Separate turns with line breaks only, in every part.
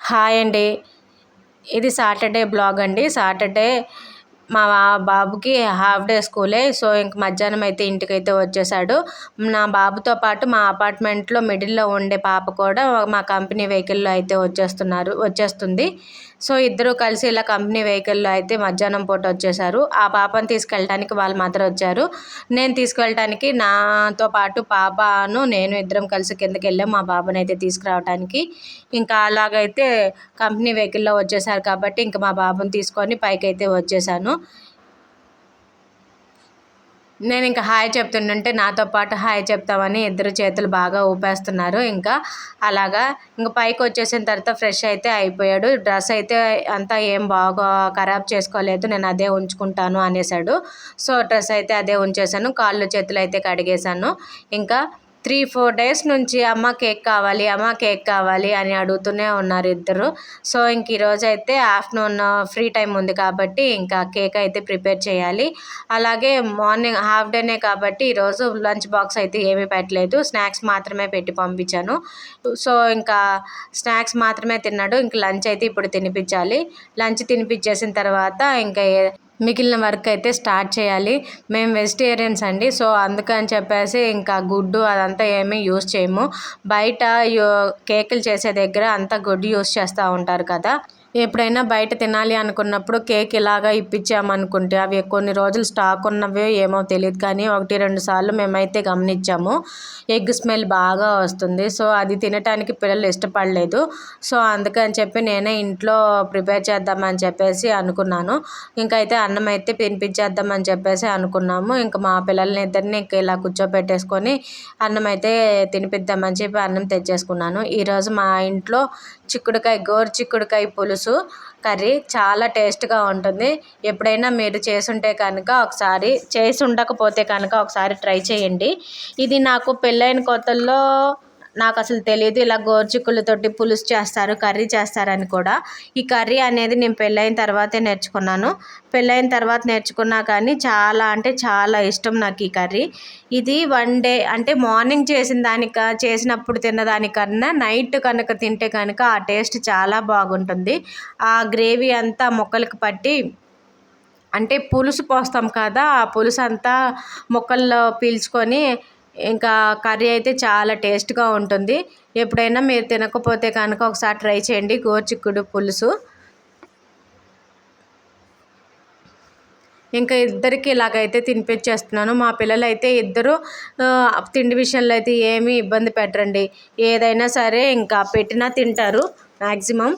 Hi అండి. ఇది Saturday blog అండి. సాటర్డే మా బాబుకి హాఫ్ డే స్కూలే. సో ఇంక మధ్యాహ్నం అయితే ఇంటికైతే వచ్చేసాడు. నా బాబుతో పాటు మా అపార్ట్మెంట్లో మిడిల్లో ఉండే పాప కూడా మా కంపెనీ వెహికల్లో అయితే వచ్చేస్తుంది. సో ఇద్దరు కలిసి ఇలా కంపెనీ వెహికల్లో అయితే మధ్యాహ్నం పూట వచ్చేసారు. ఆ పాపను తీసుకెళ్ళటానికి వాళ్ళ మదర్ వచ్చారు. నేను తీసుకెళ్ళటానికి నాతో పాటు పాపను నేను ఇద్దరం కలిసి కిందకి వెళ్ళాం మా బాబుని అయితే తీసుకురావడానికి. ఇంకా అలాగైతే కంపెనీ వెహికల్లో వచ్చేసారు కాబట్టి ఇంకా మా బాబుని తీసుకొని పైకి అయితే వచ్చేసాను. నేను ఇంకా హాయ్ చెప్తుంటే నాతో పాటు హాయ్ చెప్తామని ఇద్దరు చేతులు బాగా ఊపేస్తున్నారు. ఇంకా అలాగా ఇంకా పైకి వచ్చేసిన తర్వాత ఫ్రెష్ అయితే అయిపోయాడు. డ్రెస్ అయితే అంతా ఏం బాగా ఖరాబ్ చేసుకోలేదు, నేను అదే ఉంచుకుంటాను అనేసాడు. సో డ్రెస్ అయితే అదే ఉంచేసాను, కాళ్ళు చేతులు అయితే కడిగేశాను. ఇంకా 3-4 డేస్ నుంచి అమ్మ కేక్ కావాలి, అమ్మ కేక్ కావాలి అని అడుగుతూనే ఉన్నారు ఇద్దరు. సో ఇంక ఈరోజు అయితే ఆఫ్టర్నూన్ ఫ్రీ టైం ఉంది కాబట్టి ఇంకా కేక్ అయితే ప్రిపేర్ చేయాలి. అలాగే మార్నింగ్ హాఫ్ డేనే కాబట్టి ఈరోజు లంచ్ బాక్స్ అయితే ఏమీ పెట్టలేదు, స్నాక్స్ మాత్రమే పెట్టి పంపించాను. సో ఇంకా స్నాక్స్ మాత్రమే తిన్నాడు. ఇంక లంచ్ అయితే ఇప్పుడు తినిపించాలి. లంచ్ తినిపించేసిన తర్వాత ఇంకా మిగిలిన వర్క్ అయితే స్టార్ట్ చేయాలి. మేము వెజిటేరియన్స్ అండి. సో అందుకని చెప్పేసి ఇంకా గుడ్డు అదంతా ఏమీ యూస్ చేయము. బయట కేకులు చేసే దగ్గర అంతా గుడ్డు యూస్ చేస్తూ ఉంటారు కదా. ఎప్పుడైనా బయట తినాలి అనుకున్నప్పుడు కేక్ ఇలాగా ఇప్పించామనుకుంటే అవి కొన్ని రోజులు స్టాక్ ఉన్నవి ఏమో తెలియదు, కానీ 1-2 సార్లు మేమైతే గమనించాము ఎగ్ స్మెల్ బాగా వస్తుంది. సో అది తినటానికి పిల్లలు ఇష్టపడలేదు. సో అందుకని చెప్పి నేనే ఇంట్లో ప్రిపేర్ చేద్దామని చెప్పేసి అనుకున్నాను. ఇంకైతే అన్నం అయితే తినిపించేద్దామని చెప్పేసి అనుకున్నాము. ఇంకా మా పిల్లల్ని ఇద్దరిని ఇలా కూర్చోపెట్టేసుకొని అన్నం అయితే తినిపిద్దామని చెప్పి అన్నం తెచ్చేసుకున్నాను. ఈరోజు మా ఇంట్లో గోరు చిక్కుడుకాయ పులుసు కర్రీ చాలా టేస్ట్గా ఉంటుంది. ఎప్పుడైనా మీరు చేసి ఉండకపోతే కనుక ఒకసారి ట్రై చేయండి. ఇది నాకు పెళ్ళైన కొత్తల్లో నాకు అసలు తెలియదు ఇలా గోరుచిక్కులతోటి పులుసు చేస్తారు, కర్రీ చేస్తారని కూడా. ఈ కర్రీ అనేది నేను పెళ్ళైన తర్వాతే నేర్చుకున్నాను. పెళ్ళైన తర్వాత నేర్చుకున్నా కానీ చాలా అంటే చాలా ఇష్టం నాకు ఈ కర్రీ. ఇది వన్ డే అంటే మార్నింగ్ చేసినప్పుడు తిన్నదానికన్నా నైట్ కనుక తింటే కనుక ఆ టేస్ట్ చాలా బాగుంటుంది. ఆ గ్రేవీ అంతా ముక్కలకు పట్టి అంటే పులుసు పోస్తాం కదా, ఆ పులుసు అంతా ముక్కల్లో పీల్చుకొని ఇంకా కర్రీ అయితే చాలా టేస్ట్గా ఉంటుంది. ఎప్పుడైనా మీరు తినకపోతే కనుక ఒకసారి ట్రై చేయండి గోరుచిక్కుడు పులుసు. ఇంకా ఇద్దరికి ఇలాగైతే తినిపించేస్తున్నాను. మా పిల్లలు అయితే ఇద్దరు తిండి విషయంలో అయితే ఏమీ ఇబ్బంది పెట్టరండి. ఏదైనా సరే ఇంకా పెట్టినా తింటారు మ్యాక్సిమం.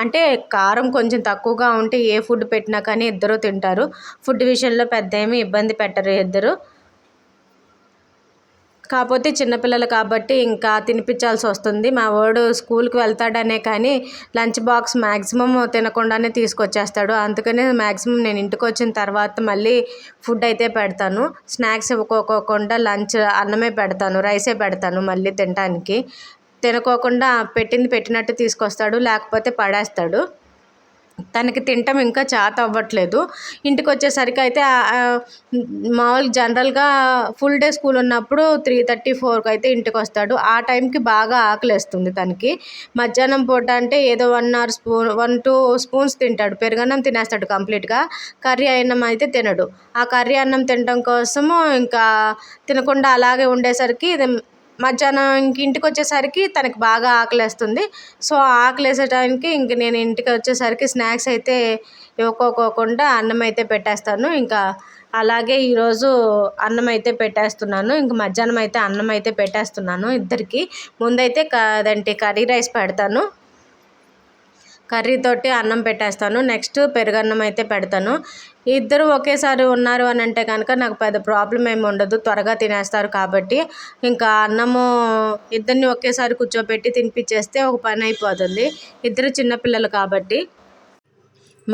అంటే కారం కొంచెం తక్కువగా ఉంటే ఏ ఫుడ్ పెట్టినా కానీ ఇద్దరు తింటారు. ఫుడ్ విషయంలో పెద్ద ఏమీ ఇబ్బంది పెట్టరు ఇద్దరు. కాకపోతే చిన్నపిల్లలు కాబట్టి ఇంకా తినిపించాల్సి వస్తుంది. మా వాడు స్కూల్కి వెళ్తాడనే కానీ లంచ్ బాక్స్ మ్యాక్సిమం తినకుండానే తీసుకొచ్చేస్తాడు. అందుకనే మ్యాక్సిమం నేను ఇంటికి వచ్చిన తర్వాత మళ్ళీ ఫుడ్ అయితే పెడతాను. స్నాక్స్ ఇవ్వకోకుండా లంచ్ అన్నమే పెడతాను, రైసే పెడతాను మళ్ళీ తినటానికి. తినకోకుండా పెట్టినట్టు తీసుకొస్తాడు, లేకపోతే పడేస్తాడు. తనకి తినటం ఇంకా చేత అవ్వట్లేదు. ఇంటికి వచ్చేసరికి అయితే మామూలుగా జనరల్గా ఫుల్ డే స్కూల్ ఉన్నప్పుడు 3:30-4కి అయితే ఇంటికి వస్తాడు. ఆ టైంకి బాగా ఆకలేస్తుంది తనకి. మధ్యాహ్నం పూట అంటే ఏదో 1-2 స్పూన్స్ తింటాడు, పెరుగన్నం తినేస్తాడు కంప్లీట్గా. కర్రీ అన్నం అయితే తినడు. ఆ కర్రీ అన్నం తినడం కోసము ఇంకా తినకుండా అలాగే ఉండేసరికి మధ్యాహ్నం ఇంటికి వచ్చేసరికి తనకి బాగా ఆకలేస్తుంది. సో ఆకలేసే టైంకి ఇంక నేను ఇంటికి వచ్చేసరికి స్నాక్స్ అయితే ఇవ్వకోకుండా అన్నం అయితే పెట్టేస్తాను. ఇంకా అలాగే ఈరోజు అన్నం అయితే పెట్టేస్తున్నాను. ఇంక మధ్యాహ్నం అయితే అన్నం అయితే పెట్టేస్తున్నాను ఇద్దరికి. ముందైతే కర్రీ రైస్ పెడతాను, కర్రీతోటి అన్నం పెట్టేస్తాను. నెక్స్ట్ పెరుగన్నం అయితే పెడతాను. ఇద్దరు ఒకేసారి ఉన్నారు అని అంటే కనుక నాకు పెద్ద ప్రాబ్లం ఏమి ఉండదు, త్వరగా తినేస్తారు కాబట్టి. ఇంకా అన్నము ఇద్దరిని ఒకేసారి కూర్చోబెట్టి తినిపించేస్తే ఒక పని అయిపోతుంది. ఇద్దరు చిన్నపిల్లలు కాబట్టి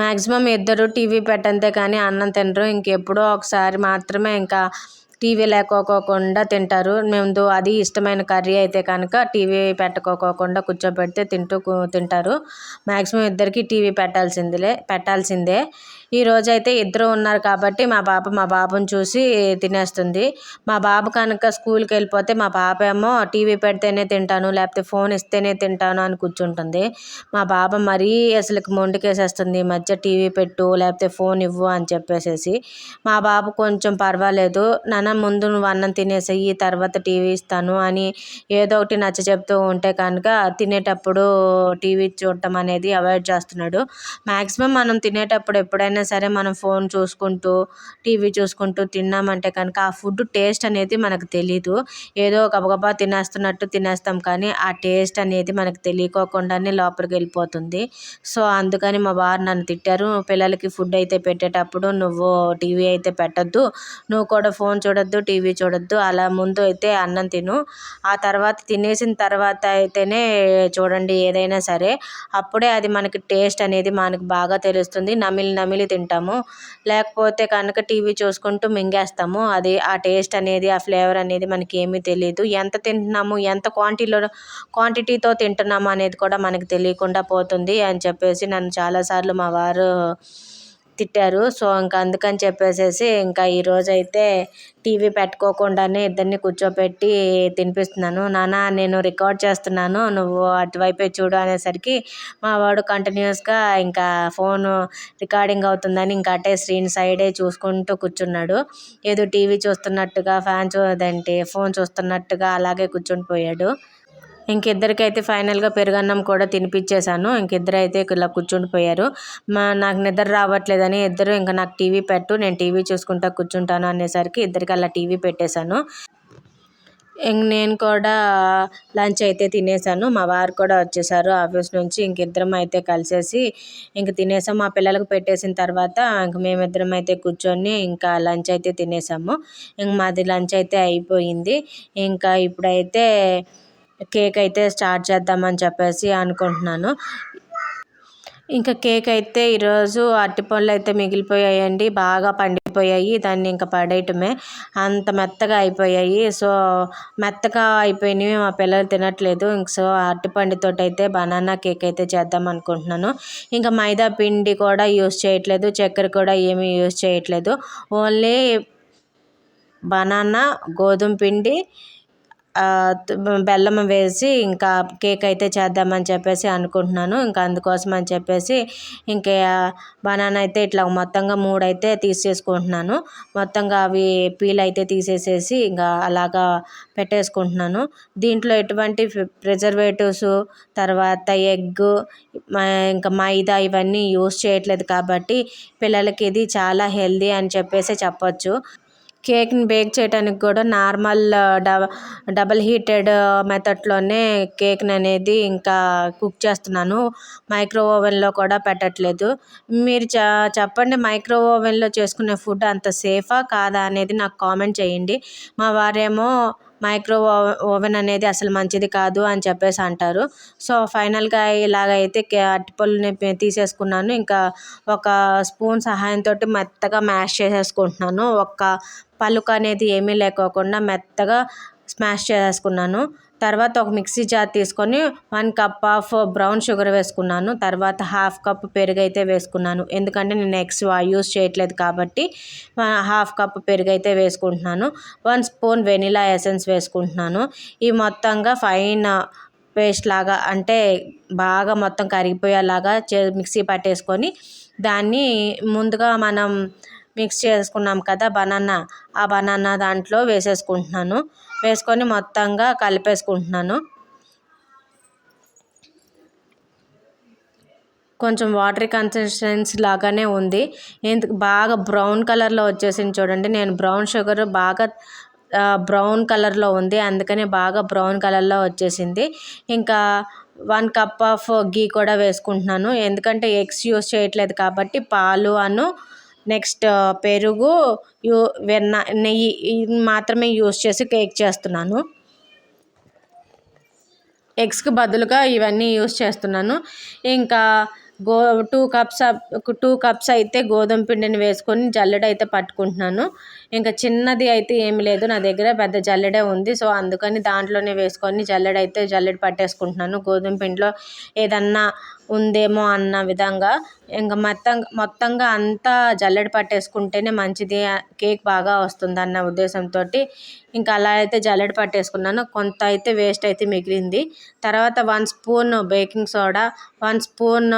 మ్యాక్సిమం ఇద్దరు టీవీ పెట్టంతే కానీ అన్నం తినరు. ఇంకెప్పుడో ఒకసారి మాత్రమే ఇంకా టీవీ లేకోకుండా తింటారు. ముందు అది ఇష్టమైన కర్రీ అయితే కనుక టీవీ పెట్టుకోకుండా కూర్చోబెడితే తింటారు. మ్యాక్సిమం ఇద్దరికి టీవీ పెట్టాల్సిందే. ఈరోజైతే ఇద్దరు ఉన్నారు కాబట్టి మా బాబుని చూసి తినేస్తుంది. మా బాబు కనుక స్కూల్కి వెళ్ళిపోతే మా పాప ఏమో టీవీ పెడితేనే తింటాను, లేకపోతే ఫోన్ ఇస్తేనే తింటాను అని కూర్చుంటుంది. మా బాబు మరీ అసలు మొండికేసేస్తుంది, ఈ మధ్య టీవీ పెట్టు లేకపోతే ఫోన్ ఇవ్వు అని చెప్పేసేసి. మా బాబు కొంచెం పర్వాలేదు, నాన్న ముందు నువ్వు అన్నం తినేసేయి తర్వాత టీవీ ఇస్తాను అని ఏదో ఒకటి నచ్చ చెప్తూ ఉంటే కనుక తినేటప్పుడు టీవీ చూడటం అనేది అవాయిడ్ చేస్తున్నాడు. మ్యాక్సిమం మనం తినేటప్పుడు ఎప్పుడైనా సరే మనం ఫోన్ చూసుకుంటూ టీవీ చూసుకుంటూ తిన్నామంటే కనుక ఆ ఫుడ్ టేస్ట్ అనేది మనకు తెలీదు. ఏదో గబగబా తినేస్తున్నట్టు తినేస్తాం, కానీ ఆ టేస్ట్ అనేది మనకు తెలియకోకుండానే లోపలికి వెళ్ళిపోతుంది. సో అందుకని మా వారు నన్ను తిట్టారు, పిల్లలకి ఫుడ్ అయితే పెట్టేటప్పుడు నువ్వు టీవీ అయితే పెట్టద్దు, నువ్వు కూడా ఫోన్ చూడొద్దు టీవీ చూడొద్దు, అలా ముందు అయితే అన్నం తిను, ఆ తర్వాత తినేసిన తర్వాత అయితేనే చూడండి ఏదైనా సరే, అప్పుడే అది మనకి టేస్ట్ అనేది మనకు బాగా తెలుస్తుంది. నమిలి నమిలి తింటాము, లేకపోతే కనుక టీవీ చూసుకుంటూ మింగేస్తాము, అది ఆ టేస్ట్ అనేది ఆ ఫ్లేవర్ అనేది మనకి ఏమీ తెలియదు. ఎంత తింటున్నాము, ఎంత క్వాంటిటీతో తింటున్నాము అనేది కూడా మనకు తెలియకుండా పోతుంది అని చెప్పేసి నన్ను చాలాసార్లు మా వారు తిట్టారు. సో ఇంకా అందుకని చెప్పేసేసి ఇంకా ఈరోజైతే టీవీ పెట్టుకోకుండానే ఇద్దరిని కూర్చోపెట్టి తినిపిస్తున్నాను. నాన్న నేను రికార్డ్ చేస్తున్నాను, నువ్వు అటువైపే చూడు అనేసరికి మా వాడు కంటిన్యూస్గా ఇంకా ఫోను రికార్డింగ్ అవుతుందని ఇంకా అటే స్క్రీన్ సైడే చూసుకుంటూ కూర్చున్నాడు. ఏదో టీవీ చూస్తున్నట్టుగా ఫోన్ చూస్తున్నట్టుగా అలాగే కూర్చుని పోయాడు. ఇంకిద్దరికైతే ఫైనల్గా పెరుగన్నం కూడా తినిపించేశాను. ఇంకిద్దరైతే ఇలా కూర్చుండిపోయారు. నాకు నిద్ర రావట్లేదని ఇద్దరు ఇంకా నాకు టీవీ పెట్టు, నేను టీవీ చూసుకుంటా కూర్చుంటాను అనేసరికి ఇద్దరికి అలా టీవీ పెట్టేశాను. నేను కూడా లంచ్ అయితే తినేసాను. మా వారు కూడా వచ్చేసారు ఆఫీస్ నుంచి. ఇంకిద్దరం అయితే కలిసేసి ఇంక తినేసాం. మా పిల్లలకు పెట్టేసిన తర్వాత ఇంక మేమిద్దరం అయితే కూర్చొని ఇంకా లంచ్ అయితే తినేసాము. ఇంక మాది లంచ్ అయితే అయిపోయింది. ఇంకా ఇప్పుడైతే కేక్ అయితే స్టార్ట్ చేద్దామని చెప్పేసి అనుకుంటున్నాను. ఇంకా కేక్ అయితే ఈరోజు అరటిపళ్ళు అయితే మిగిలిపోయాయండి, బాగా పండిపోయాయి, దాన్ని ఇంకా పడేయటమే, అంత మెత్తగా అయిపోయాయి. సో మెత్తగా అయిపోయినవి మా పిల్లలు తినట్లేదు. సో అరటిపండుతో అయితే బనానా కేక్ అయితే చేద్దాం అనుకుంటున్నాను. ఇంకా మైదా పిండి కూడా యూస్ చేయట్లేదు, చక్కెర కూడా ఏమీ యూస్ చేయట్లేదు, ఓన్లీ బనానా, గోధుమ పిండి, బెల్లం వేసి ఇంకా కేక్ అయితే చేద్దామని చెప్పేసి అనుకుంటున్నాను. ఇంకా అందుకోసం అని చెప్పేసి ఇంకా బనానా అయితే ఇట్లా మొత్తంగా 3 అయితే తీసేసుకుంటున్నాను. మొత్తంగా అవి పీల్ అయితే తీసేసేసి ఇంకా అలాగా పెట్టేసుకుంటున్నాను. దీంట్లో ఎటువంటి ప్రిజర్వేటివ్స్, తర్వాత ఎగ్, ఇంకా మైదా ఇవన్నీ యూస్ చేయట్లేదు కాబట్టి పిల్లలకి ఇది చాలా హెల్దీ అని చెప్పేసి చెప్పొచ్చు. కేక్ని బేక్ చేయడానికి కూడా నార్మల్ డబల్ హీటెడ్ మెథడ్లోనే కేక్ని అనేది ఇంకా కుక్ చేస్తున్నాను, మైక్రో ఓవెన్లో కూడా పెట్టట్లేదు. మీరు చెప్పండి, మైక్రో ఓవెన్లో చేసుకునే ఫుడ్ అంత సేఫా కాదా అనేది నాకు కామెంట్ చేయండి. మా వారేమో మైక్రో ఓవెన్ అనేది అసలు మంచిది కాదు అని చెప్పేసి అంటారు. సో ఫైనల్గా ఇలాగైతే అరటిపళ్ళుని తీసేసుకున్నాను. ఇంకా ఒక స్పూన్ సహాయంతో మెత్తగా మ్యాష్ చేసేసుకుంటున్నాను. ఒక పలుకు అనేది ఏమీ లేకోకుండా మెత్తగా స్మాష్ చేసేసుకున్నాను. తర్వాత ఒక మిక్సీ జార్ తీసుకొని 1 కప్ ఆఫ్ బ్రౌన్ షుగర్ వేసుకున్నాను. తర్వాత 1/2 కప్ పెరుగు అయితే వేసుకున్నాను, ఎందుకంటే నేను ఎగ్స్ యూస్ చేయట్లేదు కాబట్టి 1/2 కప్ పెరుగు అయితే వేసుకుంటున్నాను. 1 స్పూన్ వెనిలా ఎసెన్స్ వేసుకుంటున్నాను. ఈ మొత్తంగా ఫైన్ పేస్ట్ లాగా, అంటే బాగా మొత్తం కరిగిపోయేలాగా మిక్సీ పట్టేసుకొని దాన్ని ముందుగా మనం మిక్స్ చేసుకున్నాం కదా ఆ బనానా దాంట్లో వేసేసుకుంటున్నాను. వేసుకొని మొత్తంగా కలిపేసుకుంటున్నాను. కొంచెం వాటరీ కన్సిస్టెన్సీ లాగానే ఉంది, ఎందుకు బాగా బ్రౌన్ కలర్లో వచ్చేసింది చూడండి. నేను బ్రౌన్ షుగర్ బాగా బ్రౌన్ కలర్లో ఉంది, అందుకని బాగా బ్రౌన్ కలర్లో వచ్చేసింది. ఇంకా 1 కప్ ఆఫ్ గీ కూడా వేసుకుంటున్నాను, ఎందుకంటే ఎగ్స్ యూస్ చేయట్లేదు కాబట్టి పాలు నెక్స్ట్ పెరుగు, నెయ్యి మాత్రమే యూస్ చేసి కేక్ చేస్తున్నాను. ఎగ్స్కి బదులుగా ఇవన్నీ యూస్ చేస్తున్నాను. ఇంకా 2 కప్స్ అయితే గోధుమ పిండిని వేసుకొని జల్లెడ అయితే పట్టుకుంటున్నాను. ఇంకా చిన్నది అయితే ఏమి లేదు నా దగ్గర, పెద్ద జల్లెడే ఉంది. సో అందుకని దాంట్లోనే వేసుకొని జల్లెడ పట్టేసుకుంటున్నాను. గోధుమ పిండిలో ఏదన్నా ఉందేమో అన్న విధంగా ఇంకా మొత్తంగా అంతా జల్లెడ పట్టేసుకుంటేనే మంచిది, కేక్ బాగా వస్తుంది అన్న ఉద్దేశంతో ఇంకా అలా అయితే జల్లెడ పట్టేసుకున్నాను. కొంత అయితే వేస్ట్ అయితే మిగిలింది. తర్వాత 1 spoon baking soda, 1 spoon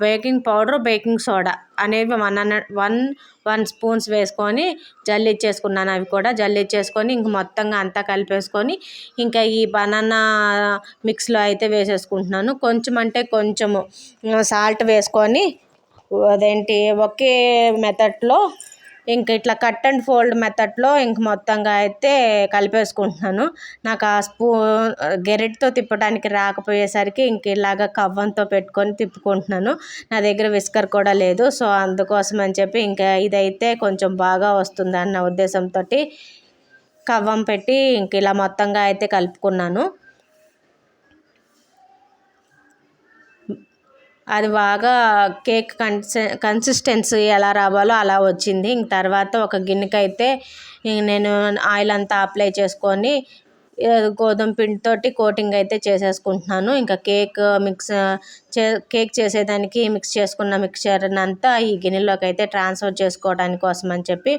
baking powder, baking soda అనేవి 1 స్పూన్స్ వేసుకొని జల్లిచ్చేసుకున్నాను. అవి కూడా జల్లిచ్చేసుకొని ఇంక మొత్తంగా అంతా కలిపేసుకొని ఇంకా ఈ బనానా మిక్స్లో అయితే వేసేసుకుంటున్నాను. కొంచెం అంటే కొంచెము సాల్ట్ వేసుకొని ఒకే మెథడ్లో ఇంక ఇట్లా కట్ అండ్ ఫోల్డ్ మెథడ్లో ఇంక మొత్తంగా అయితే కలిపేసుకుంటున్నాను. నాకు ఆ గెరెట్తో తిప్పడానికి రాకపోయేసరికి ఇంక ఇలాగ కవ్వంతో పెట్టుకొని తిప్పుకుంటున్నాను. నా దగ్గర విస్కర్ కూడా లేదు. సో అందుకోసం అని చెప్పి ఇంకా ఇదైతే కొంచెం బాగా వస్తుంది అన్న ఉద్దేశంతో కవ్వం పెట్టి ఇంక ఇలా మొత్తంగా అయితే కలుపుకున్నాను. అది బాగా కేక్ కన్సిస్టెన్సీ ఎలా రావాలో అలా వచ్చింది. ఇంక తర్వాత ఒక గిన్నెకైతే నేను ఆయిల్ అంతా అప్లై చేసుకొని గోధుమ పిండితోటి కోటింగ్ అయితే చేసేసుకుంటున్నాను. ఇంకా కేక్ చేసేదానికి మిక్స్ చేసుకున్న మిక్చర్ని అంతా ఈ గిన్నెలోకి అయితే ట్రాన్స్ఫర్ చేసుకోవడానికి కోసం అని చెప్పి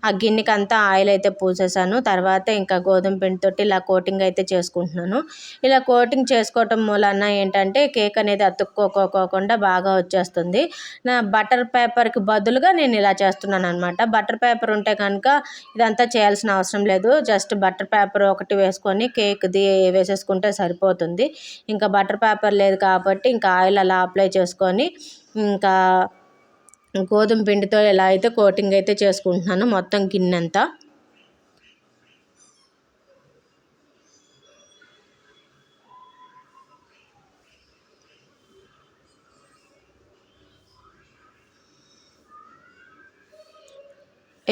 ఆ గిన్నెకి అంతా ఆయిల్ అయితే పూసేసాను. తర్వాత ఇంకా గోధుమ పిండితోటి ఇలా కోటింగ్ అయితే చేసుకుంటున్నాను. ఇలా కోటింగ్ చేసుకోవటం మూలన ఏంటంటే కేక్ అనేది అతుక్కోకుండా బాగా వచ్చేస్తుంది. నా బటర్ పేపర్కి బదులుగా నేను ఇలా చేస్తున్నాను అనమాట. బటర్ పేపర్ ఉంటే కనుక ఇదంతా చేయాల్సిన అవసరం లేదు. జస్ట్ బటర్ పేపర్ ఒకటి వేసుకొని కేక్ది వేసేసుకుంటే సరిపోతుంది. ఇంకా బటర్ పేపర్ లేదు కాబట్టి ఇంకా ఆయిల్ అలా అప్లై చేసుకొని ఇంకా గోధుమ పిండితో ఎలా అయితే కోటింగ్ అయితే చేసుకుంటున్నాను మొత్తం గిన్నెంతా.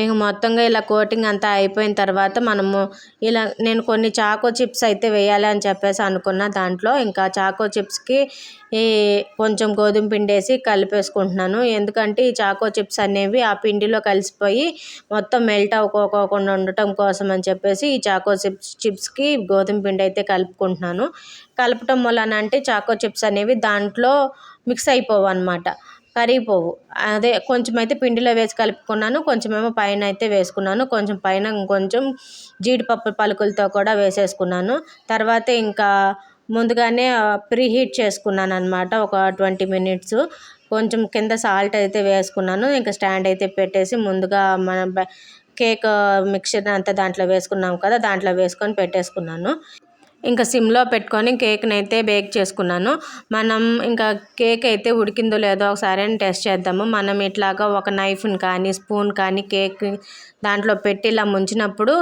ఇంక మొత్తంగా ఇలా కోటింగ్ అంతా అయిపోయిన తర్వాత మనము నేను కొన్ని చాకో చిప్స్ అయితే వేయాలి అని చెప్పేసి అనుకున్న. దాంట్లో ఇంకా చాకో చిప్స్కి కొంచెం గోధుమ పిండి వేసి కలిపేసుకుంటున్నాను. ఎందుకంటే ఈ చాకో చిప్స్ అనేవి ఆ పిండిలో కలిసిపోయి మొత్తం మెల్ట్ అవ్వకోకుండా ఉండటం కోసం అని చెప్పేసి ఈ చాకో చిప్స్కి గోధుమ పిండి అయితే కలుపుకుంటున్నాను. కలపటం వలన అంటే చాకో చిప్స్ అనేవి దాంట్లో మిక్స్ అయిపోవు అన్నమాట, కరిగిపోవు. అదే కొంచెం అయితే పిండిలో వేసి కలుపుకున్నాను, కొంచెమేమో పైన అయితే వేసుకున్నాను, కొంచెం పైన ఇంకొంచెం జీడిపప్పు పలుకులతో కూడా వేసేసుకున్నాను. తర్వాత ఇంకా ముందుగానే ప్రీహీట్ చేసుకున్నాను అనమాట. ఒక 20 minutes కొంచెం కింద సాల్ట్ అయితే వేసుకున్నాను. ఇంకా స్టాండ్ అయితే పెట్టేసి ముందుగా మన కేక్ మిక్చర్ అంతా దాంట్లో వేసుకున్నాం కదా, దాంట్లో వేసుకొని పెట్టేసుకున్నాను. ఇంకా సిమ్లో పెట్టుకొని కేక్ని అయితే బేక్ చేసుకున్నాను. మనం ఇంకా కేక్ అయితే ఉడికిందో లేదో ఒకసారి టెస్ట్ చేద్దాము. మనం ఇట్లాగా ఒక నైఫ్ని కానీ స్పూన్ కానీ కేక్ దాంట్లో పెట్టి ఇలా ముంచినప్పుడు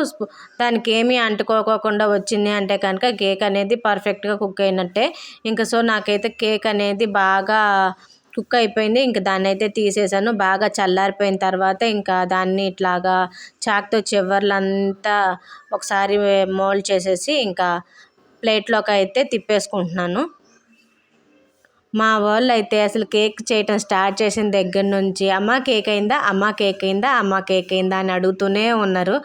దానికి ఏమీ అంటుకోకుండా వచ్చింది అంటే కనుక కేక్ అనేది పర్ఫెక్ట్గా కుక్ అయినట్టే. ఇంకా సో నాకైతే కేక్ అనేది బాగా కుక్ అయిపోయింది. ఇంకా దాన్ని అయితే తీసేసాను. బాగా చల్లారిపోయిన తర్వాత ఇంకా దాన్ని ఇట్లాగా చాక్తో చివర్లంతా ఒకసారి మోల్డ్ చేసేసి ఇంకా ప్లేట్లోకి అయితే తిప్పేసుకుంటున్నాను. మా వాళ్ళు అయితే అసలు కేక్ చేయటం స్టార్ట్ చేసిన దగ్గర నుంచి అమ్మ కేక్ అయిందా, అమ్మ కేక్ అయిందా, అమ్మ కేక్ అయిందా అని అడుగుతూనే ఉన్నారు.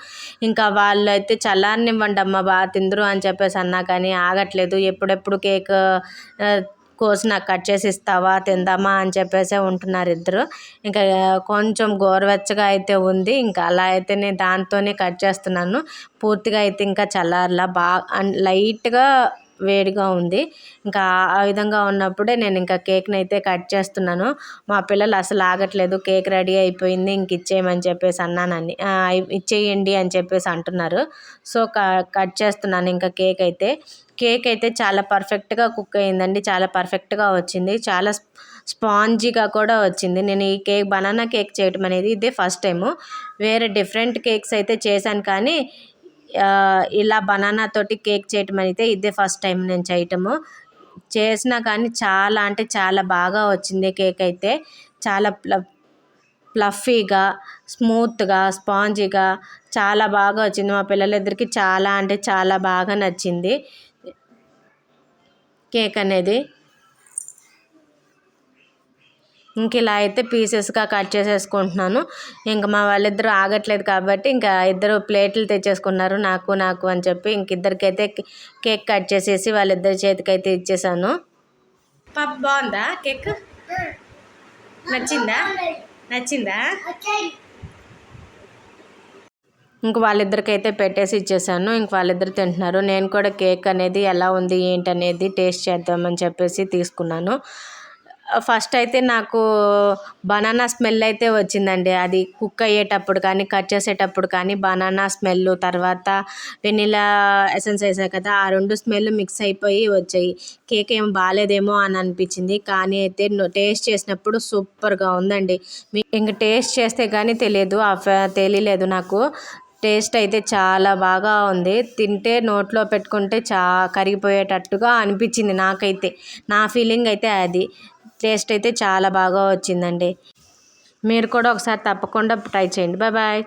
ఇంకా వాళ్ళు అయితే చల్లారనివ్వండి అమ్మ బాగా తిందరు అని చెప్పేసి అన్నా కానీ ఆగట్లేదు. ఎప్పుడెప్పుడు కేక్ కోసి నాకు కట్ చేసి ఇస్తావా, తిందామా అని చెప్పేసి ఉంటున్నారు ఇద్దరు. ఇంకా కొంచెం గోరువెచ్చగా అయితే ఉంది. ఇంకా అలా అయితే నేను దాంతోనే కట్ చేస్తున్నాను. పూర్తిగా అయితే ఇంకా చల్లారలా, బాగా లైట్గా వేడిగా ఉంది. ఇంకా ఆ విధంగా ఉన్నప్పుడే నేను ఇంకా కేక్ని అయితే కట్ చేస్తున్నాను. మా పిల్లలు అసలు ఆగట్లేదు. కేక్ రెడీ అయిపోయింది ఇంక ఇచ్చేయమని చెప్పేసి అన్నానని, ఇచ్చేయండి అని చెప్పేసి అంటున్నారు. సో కట్ చేస్తున్నాను ఇంకా కేక్ అయితే చాలా పర్ఫెక్ట్గా కుక్ అయ్యిందండి. చాలా పర్ఫెక్ట్గా వచ్చింది. చాలా స్పాంజీగా కూడా వచ్చింది. నేను ఈ బనానా కేక్ చేయటం అనేది ఇదే ఫస్ట్ టైము. వేరే డిఫరెంట్ కేక్స్ అయితే చేశాను కానీ ఇలా బనానా తోటి కేక్ చేయటం అయితే ఇదే ఫస్ట్ టైం నేను చేయటము. చేసినా కానీ చాలా అంటే చాలా బాగా వచ్చింది కేక్ అయితే. చాలా ఫ్లఫీగా, స్మూత్గా, స్పాంజీగా చాలా బాగా వచ్చింది. మా పిల్లలిద్దరికి చాలా అంటే చాలా బాగా నచ్చింది కేక్ అనేది. ఇంక ఇలా అయితే పీసెస్గా కట్ చేసేసుకుంటున్నాను. ఇంకా మా వాళ్ళిద్దరూ ఆగట్లేదు కాబట్టి ఇంకా ఇద్దరు ప్లేట్లు తెచ్చేసుకున్నారు నాకు అని చెప్పి. ఇంక ఇద్దరికైతే కేక్ కట్ చేసేసి వాళ్ళిద్దరి చేతికైతే ఇచ్చేసాను. పాప బాగుందా కేక్? నచ్చిందా? నచ్చిందా? ఇంక వాళ్ళిద్దరికైతే పెట్టేసి ఇచ్చేసాను. ఇంక వాళ్ళిద్దరు తింటున్నారు. నేను కూడా కేక్ అనేది ఎలా ఉంది ఏంటనేది టేస్ట్ చేద్దామని చెప్పేసి తీసుకున్నాను. ఫస్ట్ అయితే నాకు బనానా స్మెల్ అయితే వచ్చిందండి. అది కుక్ అయ్యేటప్పుడు కానీ కట్ చేసేటప్పుడు కానీ బనానా స్మెల్, తర్వాత వెనిలా ఎసెన్స్ వేసా కదా, ఆ 2 స్మెల్ మిక్స్ అయిపోయి వచ్చాయి. కేక్ ఏం బాగాలేదేమో అని అనిపించింది. కానీ అయితే టేస్ట్ చేసినప్పుడు సూపర్గా ఉందండి. ఇంక టేస్ట్ చేస్తే కానీ తెలియలేదు నాకు. టేస్ట్ అయితే చాలా బాగా ఉంది. తింటే నోట్లో పెట్టుకుంటే కరిగిపోయేటట్టుగా అనిపించింది నాకైతే. నా ఫీలింగ్ అయితే అది. టేస్ట్ అయితే చాలా బాగా వచ్చిందండి. మీరు కూడా ఒకసారి తప్పకుండా ట్రై చేయండి. Bye bye.